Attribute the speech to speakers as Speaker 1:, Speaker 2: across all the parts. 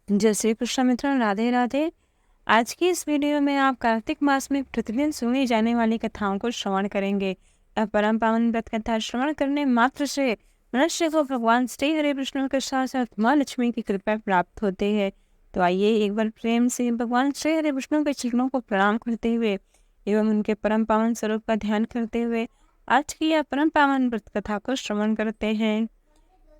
Speaker 1: जय श्री कृष्ण मित्रों, राधे राधे। आज की इस वीडियो में आप कार्तिक मास में प्रतिदिन सुनी जाने वाली कथाओं को श्रवण करेंगे। यह परम पावन व्रत कथा श्रवण करने मात्र से मनुष्य को भगवान श्री हरि विष्णु के साथ साथ माँ लक्ष्मी की कृपा प्राप्त होती है। तो आइए एक बार प्रेम से भगवान श्री हरि विष्णु के चरणों को प्रणाम करते हुए एवं उनके परम पावन स्वरूप का ध्यान करते हुए आज की यह परम पावन व्रत कथा को श्रवण करते हैं।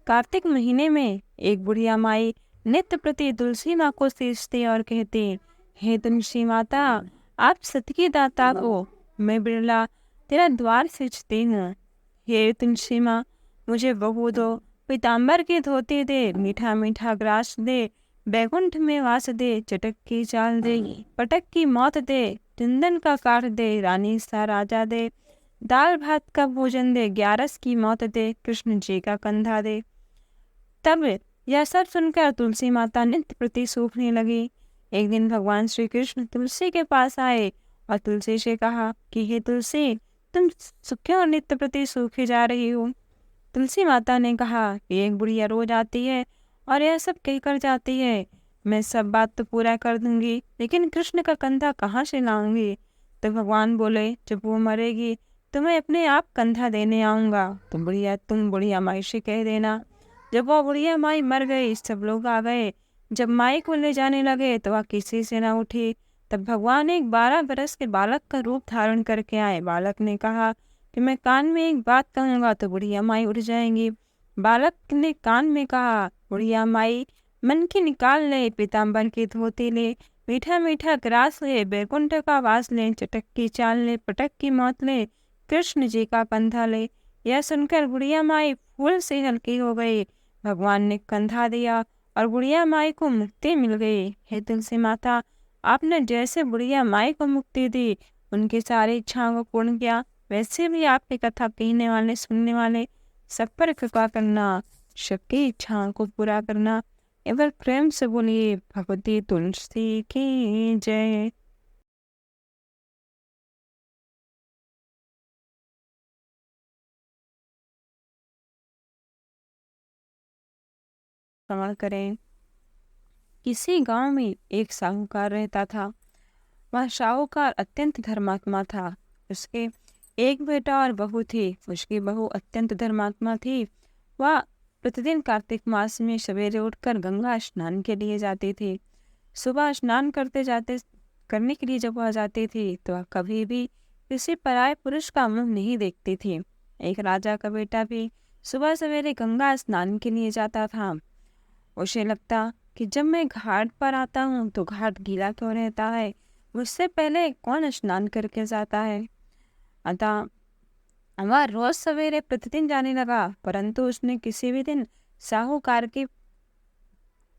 Speaker 1: कार्तिक महीने में एक बुढ़िया माई नित्य प्रति तुलसी माँ को सींचती और कहती, हे तुलसी माता, आप सतकी दाता को मैं बिरला तेरा द्वार सींचती हूँ। हे तुलसी माँ, मुझे बहू दो, पीताम्बर की धोती दे, मीठा मीठा ग्रास दे, बैकुंठ में वास दे, चटक की चाल दे, पटक की मौत दे, चंदन का काठ दे, रानी सा राजा दे, दाल भात का भोजन दे, ग्यारस की मौत दे, कृष्ण जी का कंधा दे। तब यह सब सुनकर तुलसी माता नित्य प्रति सूखने लगी। एक दिन भगवान श्री कृष्ण तुलसी के पास आए और तुलसी से कहा कि हे तुलसी, तुम क्यों नित्य प्रति सूखे जा रही हो। तुलसी माता ने कहा कि एक बुढ़िया रोज आती है और यह सब कहकर जाती है, मैं सब बात तो पूरा कर दूंगी, लेकिन कृष्ण का कंधा कहाँ से लाऊंगी। तो भगवान बोले, जब वो मरेगी तो मैं अपने आप कंधा देने आऊंगा, तुम बुढ़िया माई से कह देना। जब वह बुढ़िया माई मर गई, सब लोग आ गए। जब माई को ले जाने लगे तो वह किसी से न उठी। तब भगवान एक 12 बरस के बालक का रूप धारण करके आए। बालक ने कहा कि मैं कान में एक बात कहूंगा तो बुढ़िया माई उठ जाएंगी। बालक ने कान में कहा, बुढ़िया माई मन की निकाल ले, पीताम्बर की धोती ले, मीठा मीठा ग्रास ले, बैकुंठ का वास ले, चटक की चाल ले, पटक की मौत ले, कृष्ण जी का कंधा ले। यह सुनकर बुढ़िया माई फूल से हल्की हो गई। भगवान ने कंधा दिया और बुढ़िया माई को मुक्ति मिल गई। हे तुलसी माता, आपने जैसे बुढ़िया माई को मुक्ति दी, उनकी सारी इच्छाओं को पूर्ण किया, वैसे भी आपकी कथा कहने वाले सुनने वाले सब पर कृपा करना, सबकी इच्छाओं को पूरा करना। एक बार प्रेम से बोलिए, भगवती तुलसी की जय। श्रवण करें। किसी गांव में एक साहूकार रहता था। वह साहूकार अत्यंत धर्मात्मा था। उसके एक बेटा और बहू थी। उसकी बहू अत्यंत धर्मात्मा थी। वह प्रतिदिन कार्तिक मास में सवेरे उठकर गंगा स्नान के लिए जाती थी। सुबह स्नान करने के लिए जब वह जाती थी तो वह कभी भी किसी पराये पुरुष का मुंह नहीं देखती थी। एक राजा का बेटा भी सुबह सवेरे गंगा स्नान के लिए जाता था। उसे लगता कि जब मैं घाट पर आता हूँ तो घाट गीला क्यों रहता है, मुझसे पहले कौन स्नान करके जाता है। अतः वह रोज सवेरे प्रतिदिन जाने लगा, परंतु उसने किसी भी दिन साहूकार की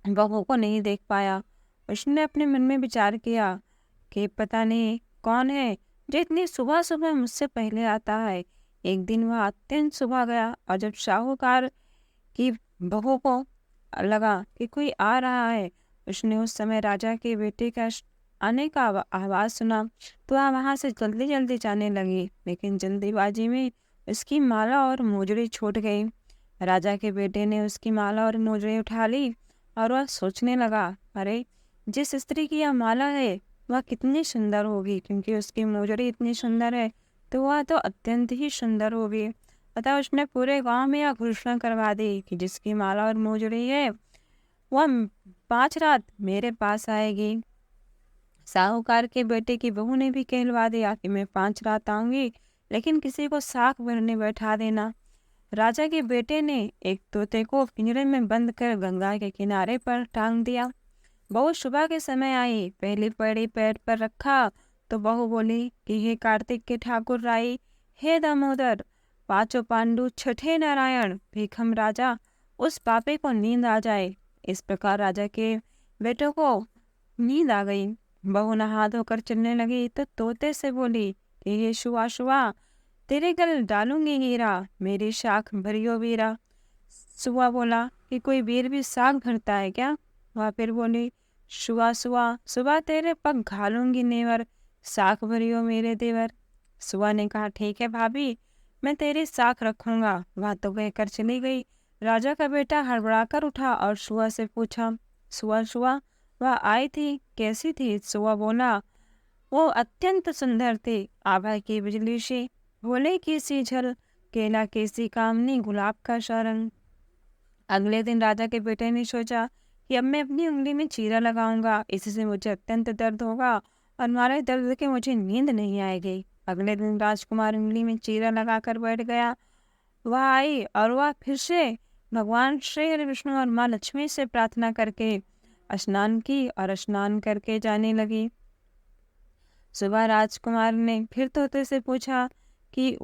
Speaker 1: बहू को नहीं देख पाया। उसने अपने मन में विचार किया कि पता नहीं कौन है जो इतनी सुबह सुबह मुझसे पहले आता है। एक दिन वह अत्यंत सुबह गया और जब साहूकार की बहू को लगा कि कोई आ रहा है, उसने उस समय राजा के बेटे का आने का आवाज सुना तो वह वहां से जल्दी जल्दी जाने लगी, लेकिन जल्दीबाजी में उसकी माला और मोजड़ी छूट गई। राजा के बेटे ने उसकी माला और मोजड़ी उठा ली और वह सोचने लगा, अरे जिस स्त्री की यह माला है वह कितनी सुंदर होगी, क्योंकि उसकी मोजड़ी इतनी सुंदर है तो वह तो अत्यंत ही सुंदर होगी। अतः उसने पूरे गांव में यह घोषणा करवा दी कि जिसकी माला और मोजड़ी है वह 5 रात मेरे पास आएगी। साहूकार के बेटे की बहू ने भी कहलवा दिया कि मैं 5 रात आऊंगी, लेकिन किसी को साख भरने बैठा देना। राजा के बेटे ने एक तोते को पिंजरे में बंद कर गंगा के किनारे पर टांग दिया। बहू सुबह के समय आई, पहली पड़ी पैर पर रखा तो बहू बोली कि हे कार्तिक के ठाकुर राई, हे दामोदर, पांचों पांडु, छठे नारायण, भीखम राजा, उस पापे को नींद आ जाए। इस प्रकार राजा के बेटों को नींद आ गई। बहू नहा धोकर चलने लगी तो तोते से बोली कि हे शुआ शुआ, तेरे गल डालूंगी हीरा, मेरी शाख भरियो वीरा। सुआ बोला कि कोई वीर भी साग भरता है क्या। वह फिर बोली, शुआ शुआ, सुबह तेरे पग घालूंगी नेवर, साख भरियो मेरे देवर। सुआ ने कहा, ठीक है भाभी, मैं तेरी साख रखूंगा। वह तो कहकर चली गई। राजा का बेटा हड़बड़ाकर उठा और सुआ से पूछा, सुआ सुआ वह आई थी, कैसी थी? सुआ बोला, वो अत्यंत सुंदर थे, आभा की बिजली से, भोले की सी झल, केला की सी कामनी, गुलाब का सा रंग। अगले दिन राजा के बेटे ने सोचा कि अब मैं अपनी उंगली में चीरा लगाऊंगा, इससे मुझे अत्यंत दर्द होगा और मारे दर्द के मुझे नींद नहीं आएगी। अगले दिन राजकुमार उंगली में चीरा लगाकर बैठ गया। वह आई और वह फिर से भगवान श्री हरि विष्णु और माँ लक्ष्मी से प्रार्थना करके स्नान की और स्नान करके जाने लगी। सुबह राजकुमार ने फिर तोते से पूछा कि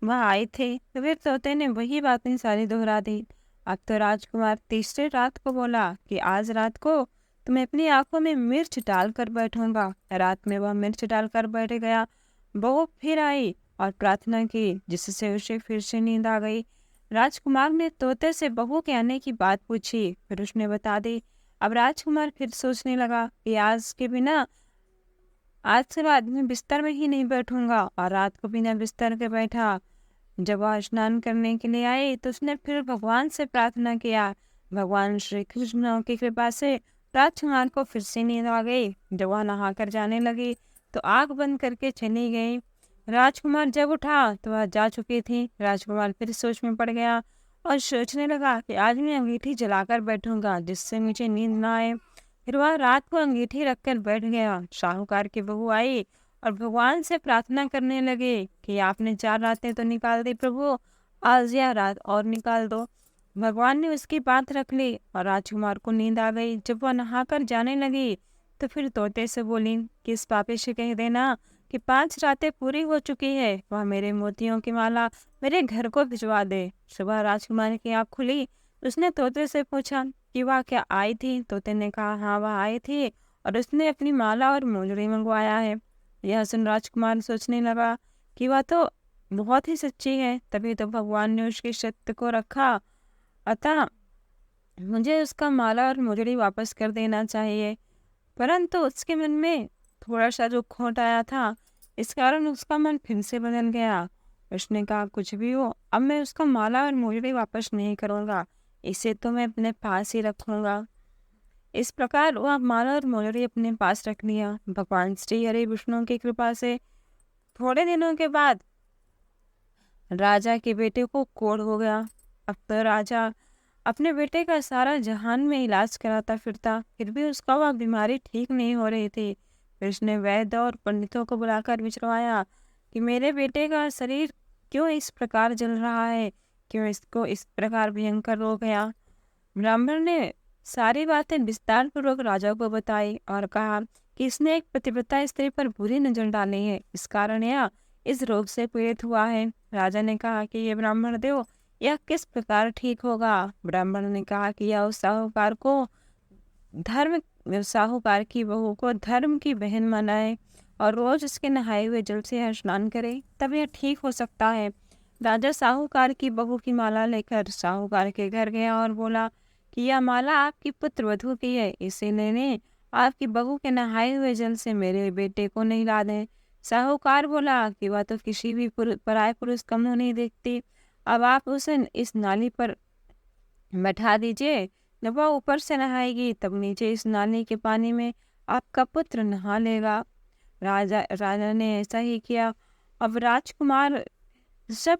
Speaker 1: वह आए थे, तो फिर तोते ने वही बातें सारी दोहरा दी। अब तो राजकुमार तीसरे रात को बोला कि आज रात को तो मैं अपनी आंखों में मिर्च डालकर बैठूंगा। रात में वह मिर्च डालकर बैठ गया। बहू फिर आई और प्रार्थना की, जिससे उसे फिर से नींद आ गई। राजकुमार ने तोते से बहू के आने की बात पूछी, फिर उसने बता दी। अब राजकुमार फिर सोचने लगा कि आज के बाद मैं बिस्तर में ही नहीं बैठूंगा, और रात को बिना बिस्तर के बैठा। जब वह स्नान करने के लिए आई तो उसने फिर भगवान से प्रार्थना किया। भगवान श्री कृष्ण की कृपा से राजकुमार को फिर से नींद आ गई। जब वह नहाकर जाने लगी तो आंख बंद करके चली गई। राजकुमार जब उठा तो वह जा चुकी थी। राजकुमार फिर सोच में पड़ गया और सोचने लगा कि आज मैं अंगीठी जलाकर बैठूंगा, जिससे मुझे नींद ना आए। फिर वह रात को अंगीठी रखकर बैठ गया। साहूकार की बहू आई और भगवान से प्रार्थना करने लगे कि आपने 4 रातें तो निकाल दी प्रभु, आज यह रात और निकाल दो। भगवान ने उसकी बात रख ली और राजकुमार को नींद आ गई। जब वह नहाकर जाने लगी तो फिर तोते से बोली कि इस पापी से कह देना कि 5 रातें पूरी हो चुकी है, वह मेरे मोतियों की माला मेरे घर को भिजवा दे। सुबह राजकुमार की आँख खुली। उसने तोते से पूछा कि वह क्या आई थी? तोते ने कहा, हाँ वह आई थी और उसने अपनी माला और मोजड़ी मंगवाया है। यह सुन राजकुमार सोचने लगा कि वह तो बहुत ही सच्ची है, तभी तो भगवान ने उसके सत्य को रखा। अतः मुझे उसका माला और मोजड़ी वापस कर देना चाहिए। परंतु उसके मन में थोड़ा सा जो खोट आया था, इस कारण उसका मन फिर से बदल गया। उसने कहा, कुछ भी हो, अब मैं उसका माला और मोजड़ी वापस नहीं करूंगा, इसे तो मैं अपने पास ही रखूंगा। इस प्रकार वह माला और मोजड़ी अपने पास रख लिया। भगवान श्री हरि विष्णु की कृपा से थोड़े दिनों के बाद राजा के बेटे को कोढ़ हो गया। अब तो राजा अपने बेटे का सारा जहान में इलाज कराता फिरता, फिर भी उसका वह बीमारी ठीक नहीं हो रही थी। फिर उसने वैद्य और पंडितों को बुलाकर विचारवाया कि मेरे बेटे का शरीर क्यों इस प्रकार जल रहा है, क्यों इसको इस प्रकार भयंकर रोग है। ब्राह्मण ने सारी बातें विस्तार पूर्वक राजा को बताई और कहा कि इसने एक पतिव्रता स्त्री पर बुरी नजर डाली है, इस कारण यह इस रोग से पीड़ित हुआ है। राजा ने कहा कि ये ब्राह्मण देव, यह किस प्रकार ठीक होगा? ब्राह्मण ने कहा कि यह उस साहूकार की बहू को धर्म की बहन माने और रोज उसके नहाए हुए जल से यह स्नान करे, तब यह ठीक हो सकता है। राजा साहूकार की बहू की माला लेकर साहूकार के घर गया और बोला कि यह माला आपकी पुत्र वधू की है, इसे लेने आपकी बहू के नहाए हुए जल से मेरे बेटे को नहला दें। साहूकार बोला कि वह तो किसी भी पराये पुरुष कम नहीं देखती, अब आप उसे इस नाली पर बैठा दीजिए। जब वह ऊपर से नहाएगी तब नीचे इस नाली के पानी में आपका पुत्र नहा लेगा। राजा ने ऐसा ही किया। अब राजकुमार जब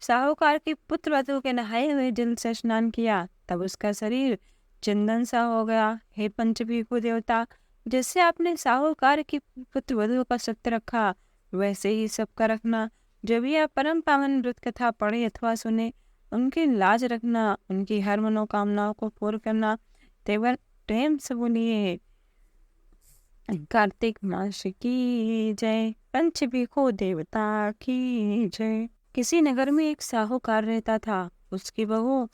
Speaker 1: साहूकार के पुत्र वधू के नहाए हुए जल से स्नान किया तब उसका शरीर चंदन सा हो गया। हे पंचभूत देवता, जैसे आपने साहूकार की पुत्र वधू का सत्य रखा, वैसे ही सबका रखना। जब यह परम पावन व्रत कथा पढ़े अथवा सुने, उनकी लाज रखना, उनकी हर मनोकामनाओं को पूर्ण करना। तेवर प्रेम से बोलिए कार्तिक मास की जय, पंचभूत देवता की जय। किसी नगर में एक साहूकार रहता था। उसकी बहू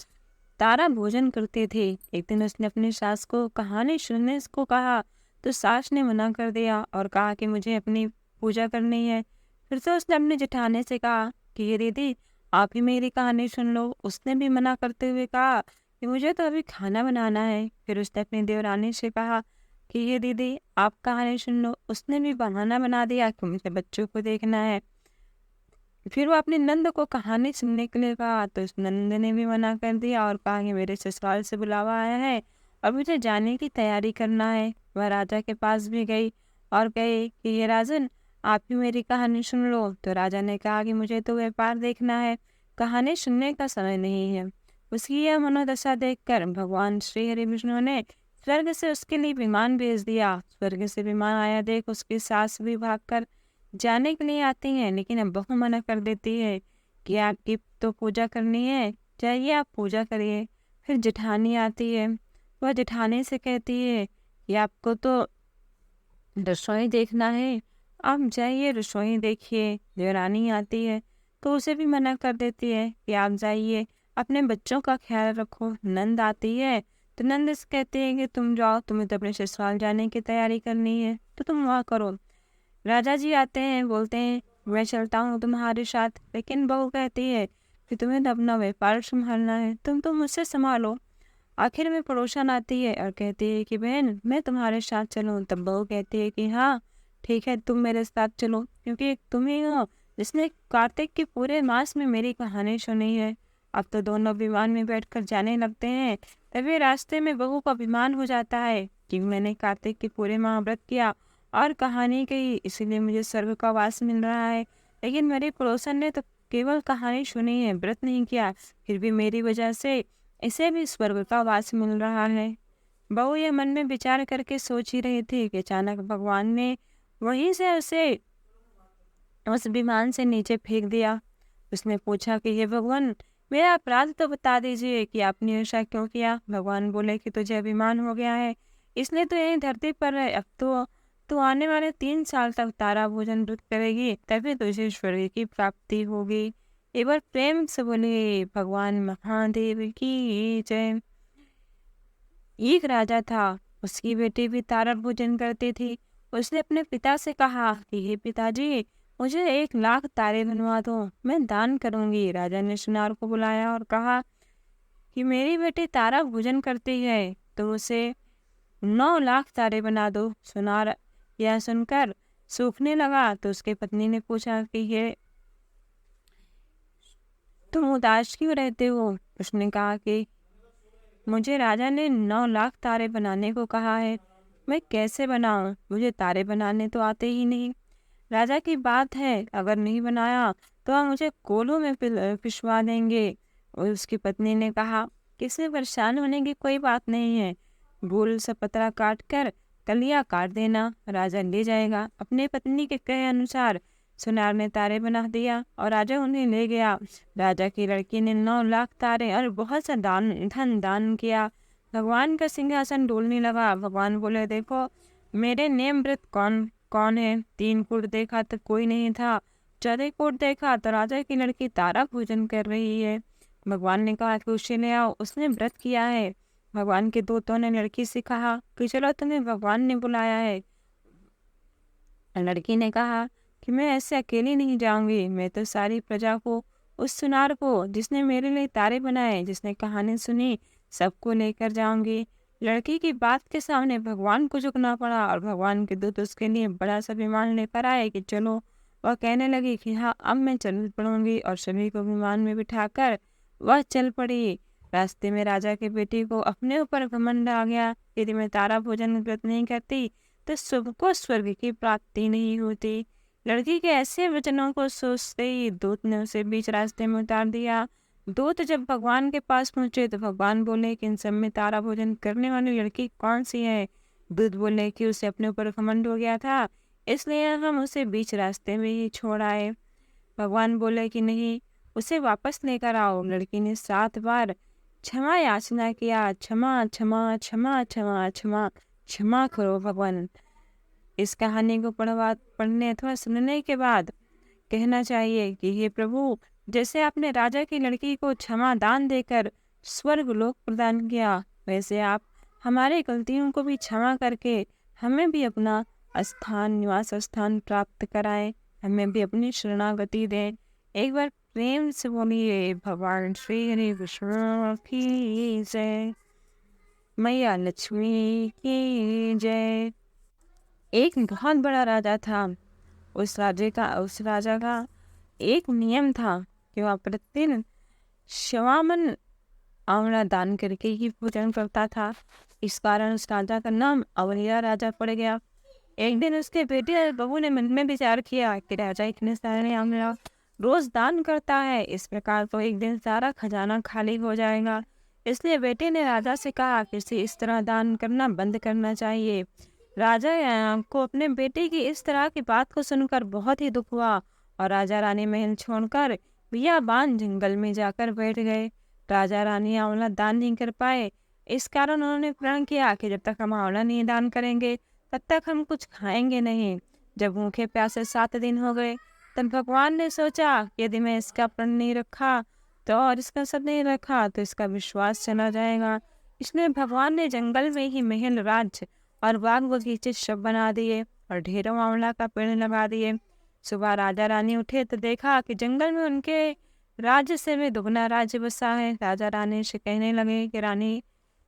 Speaker 1: तारा भोजन करते थे। एक दिन उसने अपनी सास को कहानी सुनने को कहा तो सास ने मना कर दिया और कहा कि मुझे अपनी पूजा करनी है। फिर से उसने अपने जेठानी से कहा कि ये दीदी, आप ही मेरी कहानी सुन लो। उसने भी मना करते हुए कहा कि मुझे तो अभी खाना बनाना है। फिर उसने अपनी देवरानी से कहा कि ये दीदी, आप कहानी सुन लो। उसने भी बहाना बना दिया कि मुझे बच्चों को देखना है। फिर वो अपनी नंद को कहानी सुनने के लिए कहा तो उस नंद ने भी मना कर दिया और कहा कि मेरे ससुराल से बुलावा आया है और मुझे जाने की तैयारी करना है। वह राजा के पास भी गई और कहे कि ये राजन, आप ही मेरी कहानी सुन लो। तो राजा ने कहा कि मुझे तो व्यापार देखना है, कहानी सुनने का समय नहीं है। उसकी यह मनोदशा देखकर भगवान श्री हरि विष्णु ने स्वर्ग से उसके लिए विमान भेज दिया। स्वर्ग से विमान आया देख उसकी सास भी भागकर जाने के लिए आती है, लेकिन अब बहू मना कर देती है कि आपकी तो पूजा करनी है, जाइए आप पूजा करिए। फिर जेठानी आती है, वह जेठानी से कहती है कि आपको तो रसोई देखना है, आप जाइए रसोई देखिए। देवरानी आती है तो उसे भी मना कर देती है कि आप जाइए अपने बच्चों का ख्याल रखो। नंद आती है तो नंद से कहते हैं कि तुम जाओ, तुम्हें तो अपने ससुराल जाने की तैयारी करनी है तो तुम वहाँ करो। राजा जी आते हैं, बोलते हैं मैं चलता हूँ तुम्हारे साथ, लेकिन बहू कहती है कि तुम्हें तो अपना व्यापार संभालना है, तुम तो मुझसे संभालो। आखिर में पड़ोसन आती है और कहती है कि बहन मैं तुम्हारे साथ चलूं। तब बहू कहती है कि हाँ ठीक है, तुम मेरे साथ चलो, क्योंकि तुम ही हो जिसने कार्तिक के पूरे मास में मेरी कहानी सुनी है। अब तो दोनों विमान में बैठकर जाने लगते हैं। तभी रास्ते में बहू को अभिमान हो जाता है कि मैंने कार्तिक के पूरे माह व्रत किया और कहानी कही, इसीलिए मुझे स्वर्ग का वास मिल रहा है। लेकिन मेरे पड़ोसन ने तो केवल कहानी सुनी है, व्रत नहीं किया, फिर भी मेरी वजह से इसे भी स्वर्ग का वास मिल रहा है। बहू ये मन में विचार करके सोच ही रही थी कि अचानक भगवान ने वहीं से उसे उस विमान से नीचे फेंक दिया। उसने पूछा कि ये भगवान, मेरा अपराध तो बता दीजिए कि आपने ऐसा क्यों किया। भगवान बोले कि तुझे अभिमान हो गया है, इसलिए तो यही धरती पर है। अब तो आने वाले 3 साल तक तारा भोजन व्रत करेगी, तभी तुझे स्वर्ग की प्राप्ति होगी। एक बार प्रेम से बोले भगवान महादेव की जय। एक राजा था, उसकी बेटी भी तारा भोजन करती थी। उसने अपने पिता से कहा कि हे पिताजी, मुझे 1 लाख तारे बनवा दो, मैं दान करूंगी। राजा ने सुनार को बुलाया और कहा कि मेरी बेटी तारा भोजन करती है तो उसे 9 लाख तारे बना दो। सुनार यह सुनकर सूखने लगा तो उसकी पत्नी ने पूछा कि ये तुम उदास क्यों रहते हो। उसने कहा कि मुझे राजा ने 9 लाख तारे बनाने को कहा है, मैं कैसे बनाऊं, मुझे तारे बनाने तो आते ही नहीं। राजा की बात है, अगर नहीं बनाया तो हम मुझे कोलों में पिसवा देंगे। और उसकी पत्नी ने कहा कि इसमें परेशान होने की कोई बात नहीं है, गोल सा पतरा काट कर कलियां काट देना, राजा ले जाएगा। अपनी पत्नी के कहे अनुसार सुनार ने तारे बना दिया और राजा उन्हें ले गया। राजा की लड़की ने 9 लाख तारे और बहुत सा धन दान किया। भगवान का सिंहासन डोलने लगा। भगवान बोले देखो मेरे नेम व्रत कौन कौन है। 3 कोट देखा तो कोई नहीं था, 4 कोट देखा तो राजा की लड़की तारा भोजन कर रही है। भगवान ने कहा कि उसे ले आओ, उसने व्रत किया है। भगवान के दूतों ने लड़की से कहा कि चलो तुम्हें भगवान ने बुलाया है। लड़की ने कहा कि मैं ऐसे अकेली नहीं जाऊंगी, मैं तो सारी प्रजा को, उस सुनार को जिसने मेरे लिए तारे बनाए, जिसने कहानी सुनी, सबको लेकर जाऊंगी। लड़की की बात के सामने भगवान को झुकना पड़ा और भगवान के दूत उसके लिए बड़ा सा विमान लेकर आए कि चलो। वह कहने लगी कि हाँ अब मैं चल पड़ूंगी, और सभी को विमान में बिठाकर वह चल पड़ी। रास्ते में राजा की बेटी को अपने ऊपर घमंड आ गया, यदि मैं तारा भोजन व्रत नहीं करती तो सबको स्वर्ग की प्राप्ति नहीं होती। लड़की के ऐसे वचनों को सोचते ही दूत ने उसे बीच रास्ते में उतार दिया। दूत जब भगवान के पास पहुंचे तो भगवान बोले कि इन सब में तारा भोजन करने वाली लड़की कौन सी है। दूत बोले कि उसे अपने ऊपर घमंड हो गया था, इसलिए हम उसे बीच रास्ते में ही छोड़ आए। भगवान बोले कि नहीं, उसे वापस लेकर आओ। लड़की ने 7 बार क्षमा याचना किया, क्षमा क्षमा क्षमा क्षमा क्षमा क्षमा करो भगवान। इस कहानी को पढ़ने अथवा सुनने के बाद कहना चाहिए कि हे प्रभु, जैसे आपने राजा की लड़की को क्षमा दान देकर स्वर्ग लोक प्रदान किया, वैसे आप हमारी गलतियों को भी क्षमा करके हमें भी अपना निवास स्थान प्राप्त कराएं, हमें भी अपनी शरणागति दें। एक बार प्रेम से बोलिए भगवान श्री हरि विष्णु की जय, मैया लक्ष्मी की जय। एक बहुत बड़ा राजा था। उस राजा का एक नियम था कि वह प्रतिदिन 1.25 मन आंवला दान करके ही भोजन करता था। इस कारण उस राजा का नाम अवलिया राजा पड़ गया। एक दिन उसके बेटे और बहू ने मन में विचार किया कि राजा इतने सारे अवलिया रोज दान करता है, इस प्रकार तो एक दिन सारा खजाना खाली हो जाएगा। इसलिए बेटे ने राजा से कहा कि इसे इस तरह दान करना बंद करना चाहिए। राजा को अपने बेटे की इस तरह की बात को सुनकर बहुत ही दुख हुआ और राजा रानी महल छोड़कर बियाबान जंगल में जाकर बैठ गए। राजा रानी आंवला दान नहीं कर पाए, इस कारण उन्होंने प्रण किया कि जब तक हम आंवला नहीं दान करेंगे तब तक हम कुछ खाएंगे नहीं। जब भूखे प्यासे 7 दिन हो गए तब भगवान ने सोचा कि यदि मैं इसका प्रण नहीं रखा तो और इसका सब नहीं रखा तो इसका विश्वास चला जाएगा। इसलिए भगवान ने जंगल में ही महल राज्य और बाग बगीचे सब बना दिए और ढेरों आंवला का पेड़ लगा दिए। सुबह राजा रानी उठे तो देखा कि जंगल में उनके राज्य से भी दुगना राज्य बसा है। राजा रानी से कहने लगे कि रानी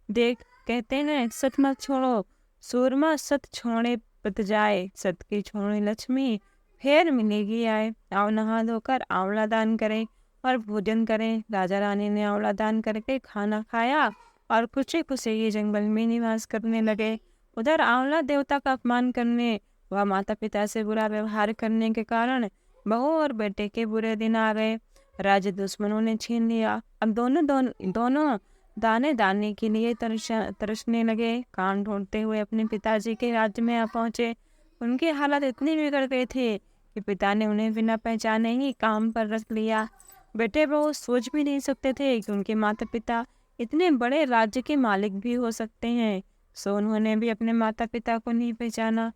Speaker 1: देख, कहते हैं सत मत छोड़ो, सूरमा सत छोड़े पत जाए, सत की छोड़े लक्ष्मी फिर मिलेगी आए। आओ नहा धोकर आंवला दान करें और भोजन करें। राजा रानी ने आंवला दान करके खाना खाया और खुशी खुशी ये जंगल में निवास करने लगे। उधर आंवला देवता का अपमान करने व माता पिता से बुरा व्यवहार करने के कारण बहू और बेटे के बुरे दिन आ गए। राज्य दुश्मनों ने छीन लिया। अब दोनों दाने दाने के लिए तरसने लगे। कान ढूंढते हुए अपने पिताजी के राज्य में आ पहुंचे। उनकी हालत इतनी बिगड़ गई थी कि पिता ने उन्हें बिना पहचाने ही काम पर रख लिया। बेटे बहू सोच भी नहीं सकते थे कि उनके माता पिता इतने बड़े राज्य के मालिक भी हो सकते हैं, सो उन्होंने भी अपने माता पिता को नहीं पहचाना।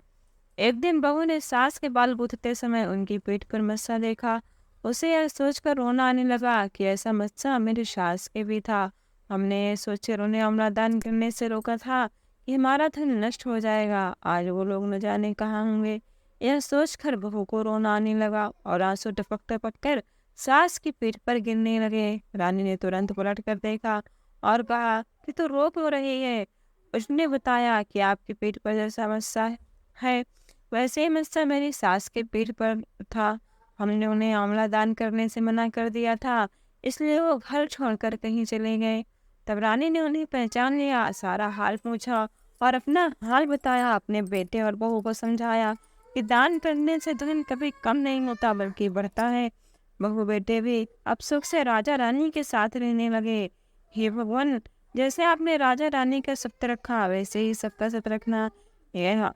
Speaker 1: एक दिन बहू ने सास के बाल गूंथते समय उनकी पीठ पर मस्सा देखा। उसे यह सोचकर रोना आने लगा कि ऐसा मस्सा मेरी सास के भी था। हमने सोचकर उन्हें आंवला दान करने से रोका था कि हमारा धन नष्ट हो जाएगा, आज वो लोग न जाने कहाँ होंगे। यह सोचकर बहू को रोना आने लगा और आंसू टपक टपक कर सास की पीठ पर गिरने लगे। रानी ने तुरंत पलट कर देखा और कहा कि तू रो क्यों रही है। उसने बताया कि आपकी पीठ पर जैसा मस्सा है वैसे ही मस्सा मेरी सास के पीठ पर था। हमने उन्हें आंवला दान करने से मना कर दिया था, इसलिए वो घर छोड़कर कहीं चले गए। तब रानी ने उन्हें पहचान लिया, सारा हाल पूछा और अपना हाल बताया। अपने बेटे और बहू को समझाया कि दान करने से धन कभी कम नहीं होता बल्कि बढ़ता है। बहू बेटे भी अब सुख से राजा रानी के साथ रहने लगे। हे भगवान, जैसे आपने राजा रानी का सत्य रखा वैसे ही सबका सत्य रखना। यह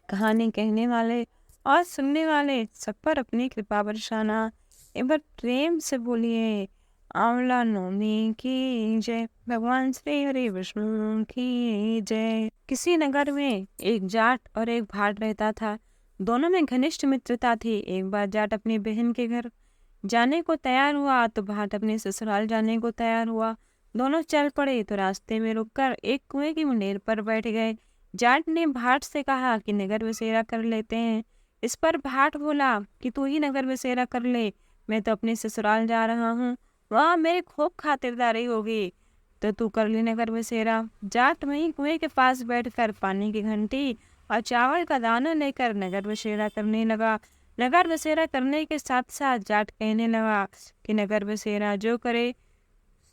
Speaker 1: कहानी कहने वाले और सुनने वाले सब पर अपनी कृपा बरसाना। एक बार प्रेम से बोलिए आंवला नवमी की जय, भगवान श्री हरि विष्णु की जय। किसी नगर में एक जाट और एक भाट रहता था। दोनों में घनिष्ठ मित्रता थी। एक बार जाट अपनी बहन के घर जाने को तैयार हुआ तो भाट अपने ससुराल जाने को तैयार हुआ। दोनों चल पड़े तो रास्ते में रुककर एक कुएं की मुंडेर पर बैठ गए। जाट ने भाट से कहा कि नगर बसेरा कर लेते हैं। इस पर भाट बोला कि तू ही नगर बसेरा कर ले, मैं तो अपने ससुराल जा रहा हूँ, वहाँ मेरी खूब खातिरदारी होगी, तो तू कर ले नगर बसेरा। जाट वहीं कुएं के पास बैठकर पानी की घंटी और चावल का दाना लेकर नगर बसेरा करने लगा। नगर बसेरा करने के साथ साथ जाट कहने लगा कि नगर बसेरा जो करे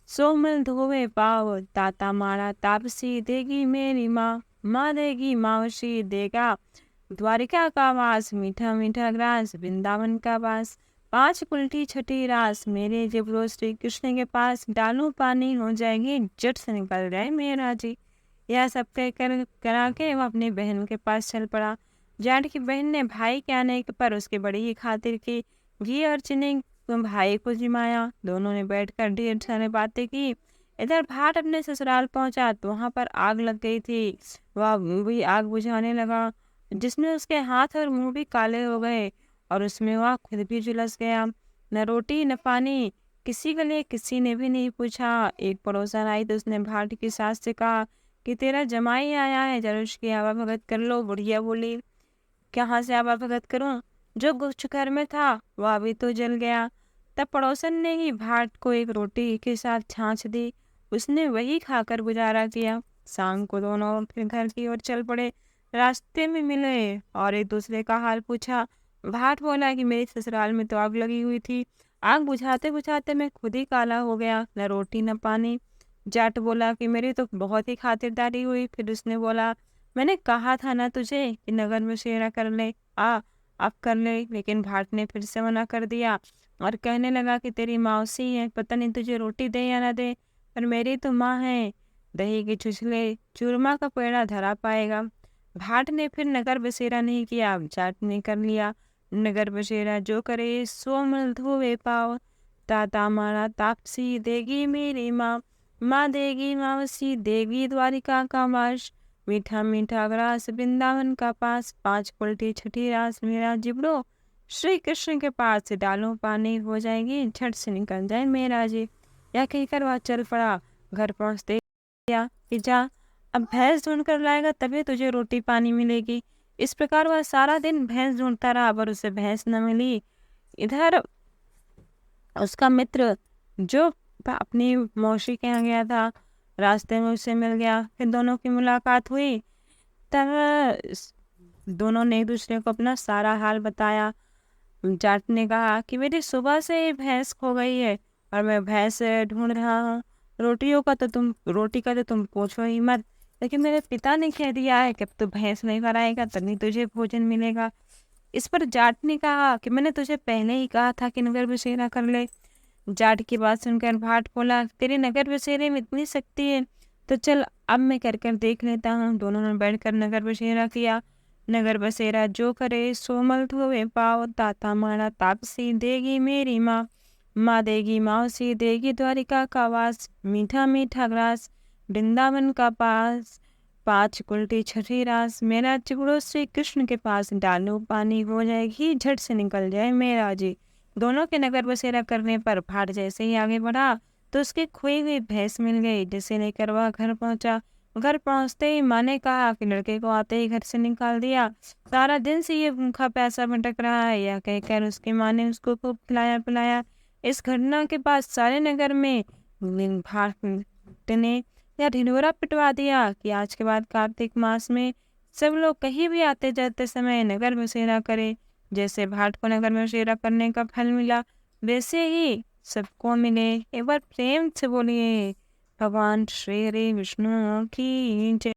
Speaker 1: सो मल धोवे पाव, ताता मारा तापसी देगी मेरी माँ, माँ देगी मावशी देगा द्वारिका का वास, मीठा मीठा ग्रास वृंदावन का वास, 5 उल्टी छठी रास मेरे जब रोज श्री कृष्ण के पास, डालू पानी हो जाएगी जट से निकल जाए मेरा जी। यह सब कहकर करा के वह अपनी बहन के पास चल पड़ा। जाट की बहन ने भाई के आने पर उसकी बड़ी ही खातिर की। घी और चीनी भाई को जिमाया। दोनों ने बैठकर ढेर सारी बातें की। इधर भाट अपने ससुराल पहुंचा तो वहां पर आग लग गई थी। वह भी आग बुझाने लगा जिसमें उसके हाथ और मुंह भी काले हो गए और उसमें वह खुद भी झुलस गया। न रोटी न पानी किसी के लिए किसी ने भी नहीं पूछा। एक पड़ोसन आई तो उसने भाट की सास से कहा कि तेरा जमाई आया है, जरा उसकी हवा भगत कर लो। बुढ़िया बोली कहाँ से हवा भगत करूं, जो कुछ घर में था वह भी तो जल गया। तब पड़ोसन ने ही भाट को एक रोटी के साथ छाछ दी। उसने वही खाकर गुजारा किया। शाम को दोनों फिर घर की ओर चल पड़े। रास्ते में मिले और एक दूसरे का हाल पूछा। भाट बोला कि मेरे ससुराल में तो आग लगी हुई थी, आग बुझाते बुझाते मैं खुद ही काला हो गया, न रोटी न पानी। जाट बोला कि मेरी तो बहुत ही खातिरदारी हुई। फिर उसने बोला, मैंने कहा था ना तुझे कि नगर बसेरा कर ले, आ अब कर ले। लेकिन भाट ने फिर से मना कर दिया और कहने लगा कि तेरी मौसी है, पता नहीं तुझे रोटी दे या ना दे, पर मेरी तो माँ है, दही के छुछले चूरमा का पेड़ा धरा पाएगा। भाट ने फिर नगर बसेरा नहीं किया, जाट ने कर लिया नगर बसेरा। जो करे सो मल धोवे पाओ, ताता मारा तापसी देगी मेरी माँ, माँ देगी मावसी देगी द्वारिका का वास, मीठा मीठा ग्रास वृंदावन का पास, 5 पलटी छठी रास मेरा जिबड़ो, श्री कृष्ण के पास डालो पानी हो जाएगी, झट से निकल जाए मेरा जी। यह कहकर वह चल पड़ा। घर पहुंचते या कि जा अब भैंस ढूंढ कर लाएगा तभी तुझे रोटी पानी मिलेगी। इस प्रकार वह सारा दिन भैंस ढूंढता रहा पर उसे भैंस न मिली। इधर उसका मित्र जो अपनी मौसी के यहाँ गया था, रास्ते में उसे मिल गया। फिर दोनों की मुलाकात हुई। तब दोनों ने एक दूसरे को अपना सारा हाल बताया। जाट ने कहा कि मेरी सुबह से भैंस खो गई है और मैं भैंस ढूंढ रहा हूँ। रोटी का तो तुम पूछो ही मत, लेकिन मेरे पिता ने कह दिया है कि अब तू भैंस नहीं कराएगा तभी तुझे भोजन मिलेगा। इस पर जाट ने कहा कि मैंने तुझे पहले ही कहा था कि नगर बसेरा कर ले। जाट की बात सुनकर भाट बोला, तेरे नगर बसेरे में इतनी शक्ति है तो चल अब मैं कर कर देख लेता हूँ। दोनों ने बैठकर नगर बसेरा किया। नगर बसेरा जो करे सो मल धोवे पाओ, ताता मारा तापसी देगी मेरी माँ, माँ देगी मौसी देगी द्वारिका का वास, मीठा मीठा ग्रास वृंदावन का पास, 5 कुलटी छठी रास मेरा चिबड़ो श्री कृष्ण के पास, डालो पानी हो जाएगी झट से निकल जाए मेरा जी। दोनों के नगर बसेरा करने पर भाट जैसे ही आगे बढ़ा तो उसकी खोई हुई भैंस मिल गई, जिसे लेकर वह घर पहुंचा। घर पहुंचते ही माँ ने कहा कि लड़के को आते ही घर से निकाल दिया, सारा दिन से ये भूखा प्यासा भटक रहा है। यह कहकर उसकी माँ ने उसको खूब खिलाया पिलाया। इस घटना के बाद सारे नगर में भाट ने यह ढिंढोरा पिटवा दिया कि आज के बाद कार्तिक मास में सब लोग कहीं भी आते जाते समय नगर बसेरा करे। जैसे भाट को नगर बसेरा करने का फल मिला वैसे ही सबको मिले। एक बार प्रेम से बोलिए भगवान श्री हरि विष्णु की जय।